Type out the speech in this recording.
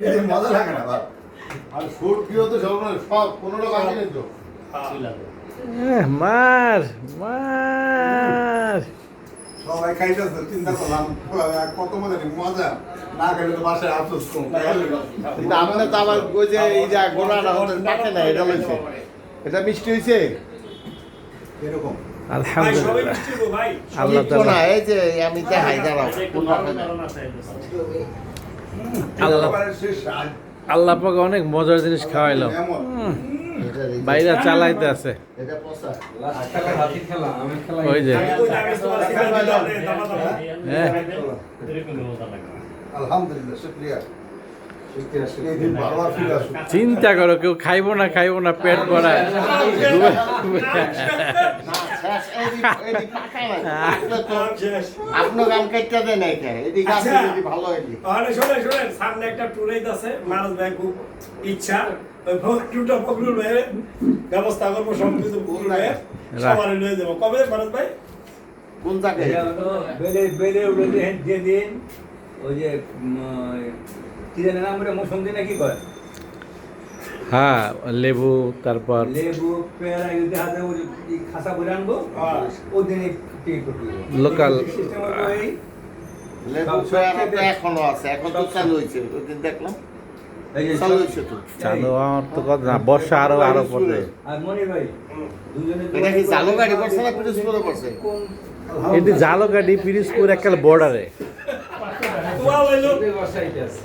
মজা লাগে না ভাই। আর ফুড কি হতো সব 15 টাকা কিনে তো মার মার সবাই খাইতেছে, চিন্তা করলাম কত মজা না খেলে তো বাসায় আফসোস করুন। কিন্তু আপনার তো আবার ওই যে এই যে গোলাটা ওদের পাকে না, এটা লইছে, এটা মিষ্টি হয়েছে এরকম আলহামদুলিল্লাহ আল্লাহ মিষ্টি না, এই যে আমি দেখাই দাঁড়াও আল্লাহ আল্লাহ পাক অনেক মজার জিনিস খাওয়াইলো। বাইরে চালাইতে আছে এটা পচা ওই যে হ্যাঁ আলহামদুলিল্লাহ, শুকরিয়া। এই দিন বারবার ফিরে আসুন। চিন্তা করো কেউ খাইবো না পেট ভরায় আপনার গাম কেটে দেয় না, এদিকে আছে যদি ভালো হইলি শোনেন সামনে একটা ট্যুর আছে, মানুষ ভাই খুব ইচ্ছা ওই ট্যুরটা ফখরুল ভাইয়ের ব্যবস্থা করবো, সব কিছু ফখরুল ভাইয়ের সবার লয়ে যাবো। কবে মানুষ ভাই? কোন জায়গায় বেড়ে উঠে যেদিন ওই যে কি জানে নাম ওটা মৌসুমদি না কি কয়, হ্যাঁ লেবু তারপর লেবু পেয়ারা যদি হাতে ওই খাসা করে আনবো ওই দিনে টিকিট করতে লোকাল লেবু পেয়ারা তো এখনো আছে, এখন তো চালু হয়েছে, ওই দিন দেখলাম চালু হয়েছে তো। চালু আমার তো কথা না, বর্ষা আরো পড়বে। আর মনি ভাই দুজনে এটা কি চালু গাড়ি পড়ছে না পিরোজপুরে পড়ছে? এটি জালকাটি পিরিজপুর একাল বর্ডারে তোয়া হইলো বসাইতে আছে